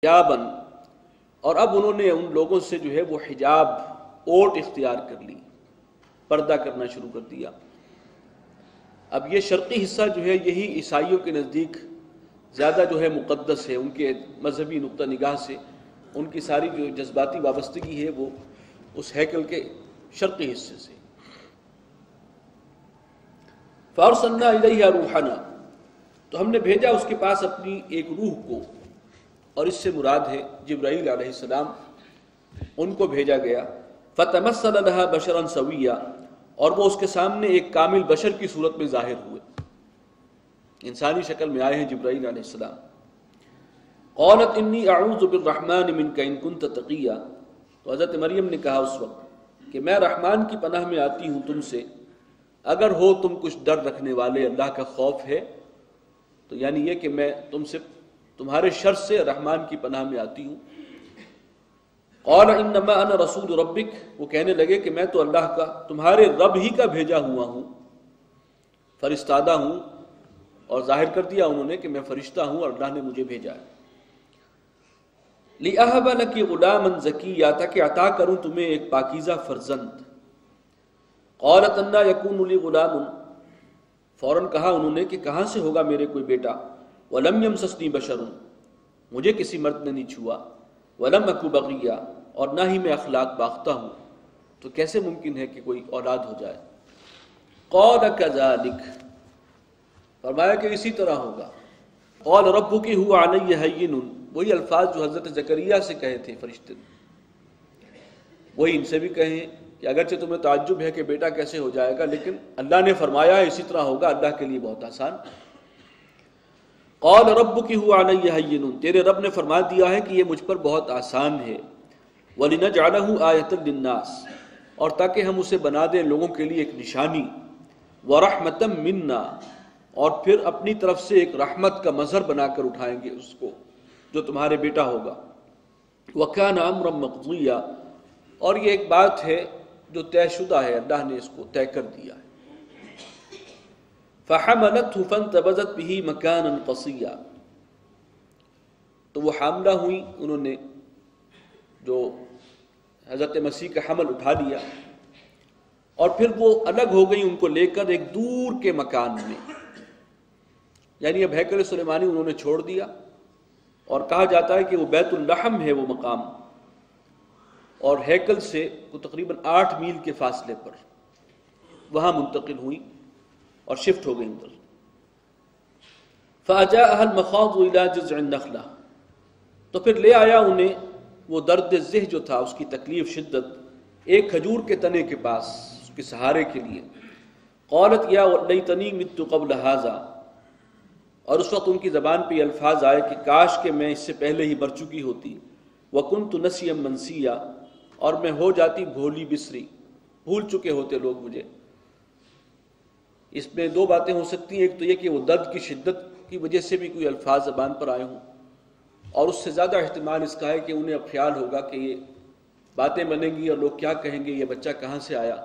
حجابن، اور اب انہوں نے ان لوگوں سے جو ہے وہ حجاب اوٹ اختیار کر لی، پردہ کرنا شروع کر دیا۔ اب یہ شرقی حصہ جو ہے یہی عیسائیوں کے نزدیک زیادہ جو ہے مقدس ہے، ان کے مذہبی نقطہ نگاہ سے ان کی ساری جو جذباتی وابستگی ہے وہ اس ہیکل کے شرقی حصے سے۔ فارسلنا الیہ روحنا، تو ہم نے بھیجا اس کے پاس اپنی ایک روح کو، اور اس سے مراد ہے جبرائیل علیہ السلام، ان کو بھیجا گیا۔ فتمثل لها بشرا سویا، اور وہ اس کے سامنے ایک کامل بشر کی صورت میں ظاہر ہوئے، انسانی شکل میں آئے ہیں جبرائیل علیہ السلام۔ قالت انی اعوذ بالرحمن منک ان کنت تقیا، تو حضرت مریم نے کہا اس وقت کہ میں رحمان کی پناہ میں آتی ہوں تم سے، اگر ہو تم کچھ ڈر رکھنے والے، اللہ کا خوف ہے، تو یعنی یہ کہ میں تم سے تمہارے شر سے رحمان کی پناہ میں آتی ہوں۔ قال انما انا رسول ربک، وہ کہنے لگے کہ میں تو اللہ کا، تمہارے رب ہی کا بھیجا ہوا ہوں، فرستادہ ہوں، اور ظاہر کر دیا انہوں نے کہ میں فرشتہ ہوں اور اللہ نے مجھے بھیجا ہے۔ لِأَهَبَ لَكِ غُلَامًا زَكِيًّا، تاکہ عطا کروں تمہیں ایک پاکیزہ فرزند۔ قالت انا یکون لی غلام، فوراً کہا انہوں نے کہ کہاں سے ہوگا میرے کوئی بیٹا، ولم یمسسنی بشر، مجھے کسی مرد نے نہیں چھوا، ولم اکو بغیا، اور نہ ہی میں اخلاق باختہ ہوں، تو کیسے ممکن ہے کہ کوئی اولاد ہو جائے۔ قال کذالک، فرمایا کہ اسی طرح ہوگا۔ قال ربک هو علی ہین، وہی الفاظ جو حضرت زکریا سے کہے تھے فرشتے، وہی ان سے بھی کہیں کہ اگرچہ تمہیں تعجب ہے کہ بیٹا کیسے ہو جائے گا، لیکن اللہ نے فرمایا ہے اسی طرح ہوگا، اللہ کے لیے بہت آسان۔ قال ربک هو علی ہین، تیرے رب نے فرما دیا ہے کہ یہ مجھ پر بہت آسان ہے۔ وَلِنَجْعَلَهُ آیَةً لِلنَّاسِ، اور تاکہ ہم اسے بنا دیں لوگوں کے لیے ایک نشانی، وَرَحْمَةً مِنَّا، اور پھر اپنی طرف سے ایک رحمت کا مظہر بنا کر اٹھائیں گے اس کو جو تمہارے بیٹا ہوگا۔ وَكَانَ أَمْرًا مَقْضِيًّا، اور یہ ایک بات ہے جو طے شدہ ہے، اللہ نے اس کو طے کر دیا ہے۔ فَحَمَلَتْهُ فَانْتَبَذَتْ بِهِ مَكَانًا قَصِيًّا، تو وہ حاملہ ہوئی، انہوں نے جو حضرت مسیح کا حمل اٹھا لیا، اور پھر وہ الگ ہو گئی ان کو لے کر ایک دور کے مکان میں، یعنی اب ہیکل سلیمانی انہوں نے چھوڑ دیا، اور کہا جاتا ہے کہ وہ بیت اللحم ہے وہ مقام، اور ہیکل سے وہ تقریباً 8 میل کے فاصلے پر وہاں منتقل ہوئی اور شفٹ ہو گئی ادھر۔ فَأَجَاءَهَا الْمَخَاضُ إِلَى جِذْعِ النَّخْلَةِ، تو پھر لے آیا انہیں وہ درد ذہ جو تھا، اس کی تکلیف، شدت، ایک کھجور کے تنے کے پاس اس کے سہارے کے لیے۔ قالت یا لیتنی مت قبل ھذا، اور اس وقت ان کی زبان پہ یہ الفاظ آئے کہ کاش کہ میں اس سے پہلے ہی مر چکی ہوتی، وَكُنْتُ نَسِيًّا مَنْسِيًّا، اور میں ہو جاتی بھولی بسری، بھول چکے ہوتے لوگ مجھے۔ اس میں 2 باتیں ہو سکتی ہیں، ایک تو یہ کہ وہ درد کی شدت کی وجہ سے بھی کوئی الفاظ زبان پر آئے ہوں، اور اس سے زیادہ احتمال اس کا ہے کہ انہیں اب خیال ہوگا کہ یہ باتیں بنیں گی اور لوگ کیا کہیں گے، یہ بچہ کہاں سے آیا،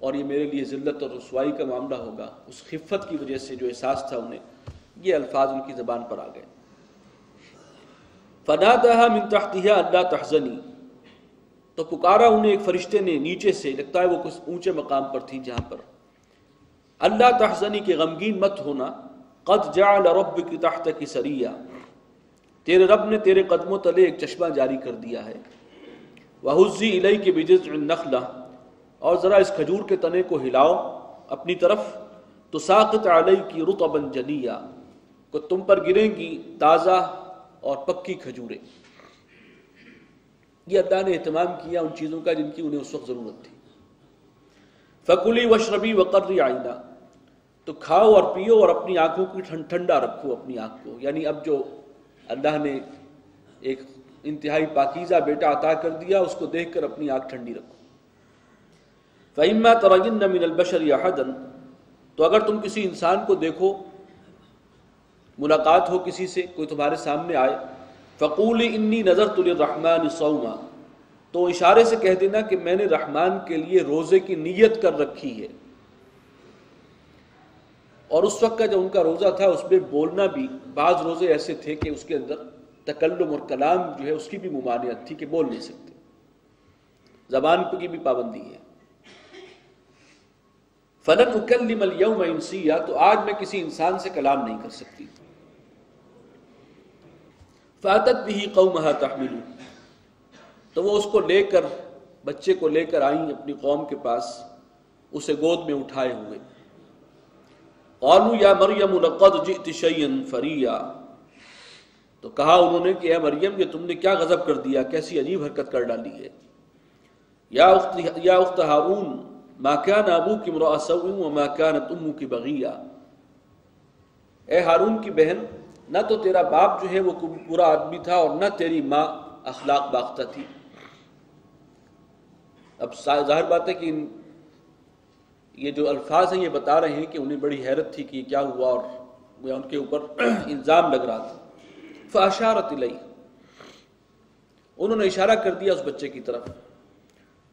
اور یہ میرے لیے ذلت اور رسوائی کا معاملہ ہوگا۔ اس خفت کی وجہ سے جو احساس تھا انہیں، یہ الفاظ ان کی زبان پر آ گئے۔ فَنَادَاهَا مِن تَحْتِهَا أَلَّا تَحْزَنِي، تو پکارا انہیں ایک فرشتے نے نیچے سے، لگتا ہے وہ کچھ اونچے مقام پر تھی جہاں پر، اللہ تحزنی، کہ غمگین مت ہونا، قد جعل ربک تحتک سریا، تیرے رب نے تیرے قدموں تلے ایک چشمہ جاری کر دیا ہے۔ وَهُزِّي إِلَيْكِ بِجِذْعِ النَّخْلَةِ، اور ذرا اس کھجور کے تنے کو ہلاؤ اپنی طرف، تُسَاقِطْ عَلَيْكِ رُطَبًا جَنِيًّا، کہ تم پر گریں گی تازہ اور پکی کھجوریں۔ یہ اللہ نے اہتمام کیا ان چیزوں کا جن کی انہیں اس وقت ضرورت تھی۔ فَكُلِي وَاشْرَبِي وَقَرِّي عَيْنًا، تو کھاؤ اور پیو اور اپنی آنکھوں کی ٹھنڈا رکھو اپنی آنکھ کو، یعنی اب جو اللہ نے ایک انتہائی پاکیزہ بیٹا عطا کر دیا، اس کو دیکھ کر اپنی آنکھ ٹھنڈی رکھو۔ فَإِمَّا تَرَيِنَّ مِنَ الْبَشَرِ أَحَدًا، تو اگر تم کسی انسان کو دیکھو، ملاقات ہو کسی سے، کوئی تمہارے سامنے آئے، فَقُولِ إِنِّي نَذَرْتُ لِلرَّحْمَنِ صَوْمًا، تو اشارے سے کہہ دینا کہ میں نے رحمان کے لیے روزے کی نیت کر رکھی ہے۔ اور اس وقت کا جو ان کا روزہ تھا اس میں بولنا بھی، بعض روزے ایسے تھے کہ اس کے اندر تکلم اور کلام جو ہے اس کی بھی ممانعت تھی کہ بول نہیں سکتے، زبان کی بھی پابندی ہے۔ فَلَنْ أُكَلِّمَ الْيَوْمَ إِنْسِيًّا، تو آج میں کسی انسان سے کلام نہیں کر سکتی۔ فَأَتَتْ بِهِ قَوْمَهَا تَحْمِلُهُ، تو وہ اس کو لے کر، بچے کو لے کر آئیں اپنی قوم کے پاس، اسے گود میں اٹھائے ہوئے۔ قَالُوا يَا مَرْيَمُ لَقَدْ جِئْتِ شَيْئًا فَرِيًّا، تو کہا انہوں نے کہ اے مریم یہ تم نے کیا غضب کر دیا، کیسی عجیب حرکت کر ڈالی ہے۔ یا اخت ہارون ما كان ابوك امرأ سوء وما كانت امك بغيا، اے ہارون کی بہن، نہ تو تیرا باپ جو ہے وہ برا آدمی تھا اور نہ تیری ماں اخلاق باختہ تھی۔ اب ظاہر بات ہے کہ یہ جو الفاظ ہیں یہ بتا رہے ہیں کہ انہیں بڑی حیرت تھی کہ یہ کیا ہوا، اور ان کے اوپر الزام لگ رہا تھا۔ فاشارت الیہ، انہوں نے اشارہ کر دیا اس بچے کی طرف۔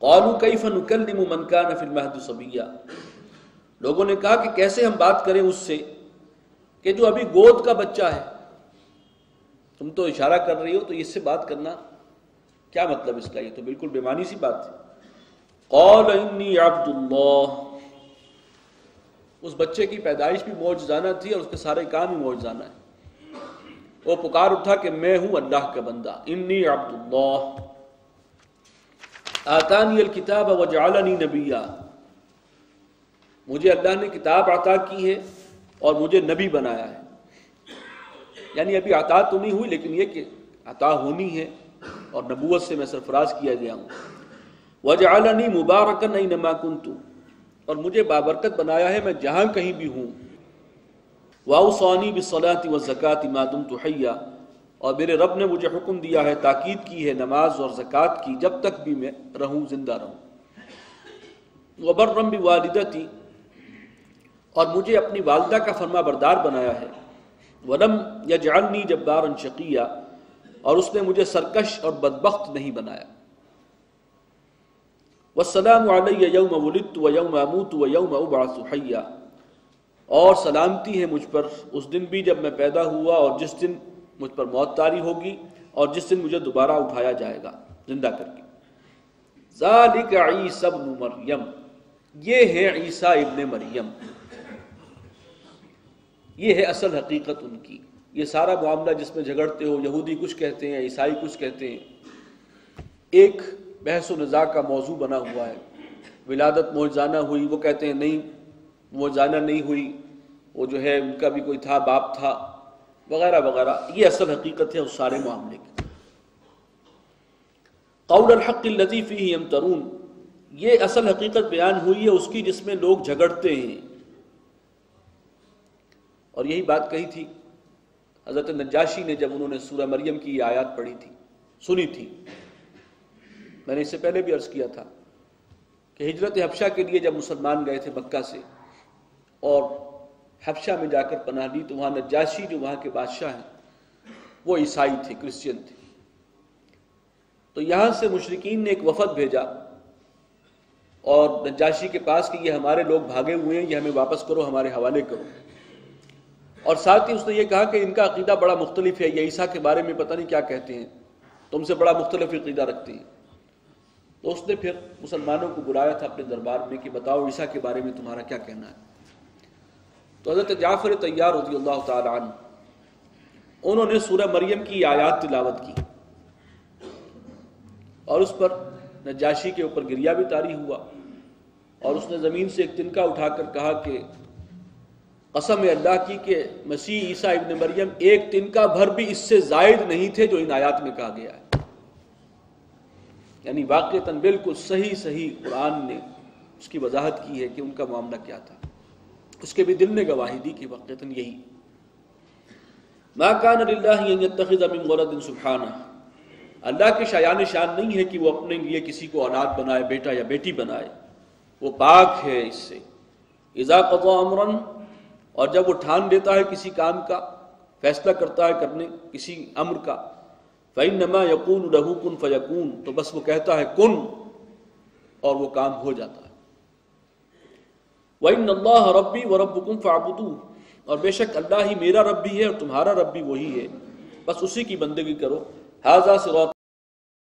قالوا کیف نکلم من کان فی المہد صبیا، لوگوں نے کہا کہ کیسے ہم بات کریں اس سے کہ جو ابھی گود کا بچہ ہے، تم تو اشارہ کر رہی ہو، تو اس سے بات کرنا کیا مطلب اس کا، یہ تو بالکل بے معنی سی بات ہے۔ قال انی عبد اللہ، اس بچے کی پیدائش بھی معجزانہ تھی اور اس کے سارے کام ہی معجزانہ ہیں۔ وہ پکار اٹھا کہ میں ہوں اللہ کا بندہ، انی عبد اللہ آتانی الکتاب وجعلنی نبیا، مجھے اللہ نے کتاب عطا کی ہے اور مجھے نبی بنایا ہے۔ یعنی ابھی عطا تو نہیں ہوئی، لیکن یہ کہ عطا ہونی ہے اور نبوت سے میں سرفراز کیا گیا ہوں۔ وجعلنی مبارکا اینما کنت، اور مجھے بابرکت بنایا ہے میں جہاں کہیں بھی ہوں۔ واوصانی بالصلاۃ والزکاۃ ما دمت حیا، اور میرے رب نے مجھے حکم دیا ہے، تاکید کی ہے نماز اور زکوٰۃ کی جب تک بھی میں رہوں، زندہ رہوں۔ وبرا بوالدتی، اور مجھے اپنی والدہ کا فرما بردار بنایا ہے۔ ولم یجعلنی جبارا شقیا، اور اس نے مجھے سرکش اور بدبخت نہیں بنایا۔ والسلام علی یوم ولدت ویوم اموت ویوم ابعث حیا، اور سلامتی ہے مجھ پر اس دن بھی جب میں پیدا ہوا اور جس دن مجھ پر موت طاری ہوگی اور جس دن مجھے دوبارہ اٹھایا جائے گا زندہ کر کے۔ ذالک عیسی ابن مریم، یہ ہے عیسیٰ ابن مریم، یہ ہے اصل حقیقت ان کی۔ یہ سارا معاملہ جس میں جھگڑتے ہو، یہودی کچھ کہتے ہیں، عیسائی کچھ کہتے ہیں، ایک بحث و نزاع کا موضوع بنا ہوا ہے۔ ولادت معجزانہ ہوئی، وہ کہتے ہیں نہیں معجزانہ نہیں ہوئی، وہ جو ہے ان کا بھی کوئی تھا، باپ تھا، وغیرہ وغیرہ۔ یہ اصل حقیقت ہے اس سارے معاملے کی۔ قول الحق الذی فیہ یمترون، یہ اصل حقیقت بیان ہوئی ہے اس کی جس میں لوگ جھگڑتے ہیں۔ اور یہی بات کہی تھی حضرت نجاشی نے جب انہوں نے سورہ مریم کی یہ آیات پڑھی تھی، سنی تھی۔ میں نے اس سے پہلے بھی عرض کیا تھا کہ ہجرت حبشہ کے لیے جب مسلمان گئے تھے مکہ سے اور حبشہ میں جا کر پناہ لی، تو وہاں نجاشی جو وہاں کے بادشاہ ہیں وہ عیسائی تھے، کرسچین تھے۔ تو یہاں سے مشرکین نے ایک وفد بھیجا اور نجاشی کے پاس کہ یہ ہمارے لوگ بھاگے ہوئے ہیں، یہ ہمیں واپس کرو، ہمارے حوالے کرو۔ اور ساتھ ہی اس نے یہ کہا کہ ان کا عقیدہ بڑا مختلف ہے، یہ عیسیٰ کے بارے میں پتہ نہیں کیا کہتے ہیں، تم سے بڑا مختلف عقیدہ رکھتے ہیں۔ تو اس نے پھر مسلمانوں کو بلایا تھا اپنے دربار میں کہ بتاؤ عیسیٰ کے بارے میں تمہارا کیا کہنا ہے۔ تو حضرت جعفر طیار رضی اللہ تعالی عنہ، انہوں نے سورہ مریم کی آیات تلاوت کی اور اس پر نجاشی کے اوپر گریہ بھی طاری ہوا، اور اس نے زمین سے ایک تنکا اٹھا کر کہا کہ قسم اللہ کی کہ مسیح عیسیٰ ابن مریم ایک تنکا بھر بھی اس سے زائد نہیں تھے جو ان آیات میں کہا گیا ہے۔ یعنی واقعتاً بالکل صحیح قرآن نے اس کی وضاحت کی ہے کہ ان کا معاملہ کیا تھا۔ اس کے بھی دل نے گواہی دی کہ واقعتاً یہی۔ ما کان للہ ان یتخذ من ولد سبحانہ، اللہ کے شایان شان نہیں ہے کہ وہ اپنے لیے کسی کو اولاد بنائے، بیٹا یا بیٹی بنائے، وہ پاک ہے اس سے۔ اذا قضى امرا، اور جب وہ ٹھان لیتا ہے کسی کام کا، فیصلہ کرتا ہے کرنے کسی امر کا، فإنما يقول له كن فيكون، تو بس وہ کہتا ہے کن اور وہ کام ہو جاتا ہے۔ وإن الله ربي وربكم فاعبدوه، اور بے شک اللہ ہی میرا رب بھی ہے اور تمہارا رب بھی وہی ہے، بس اسی کی بندگی کرو. ھذا صراط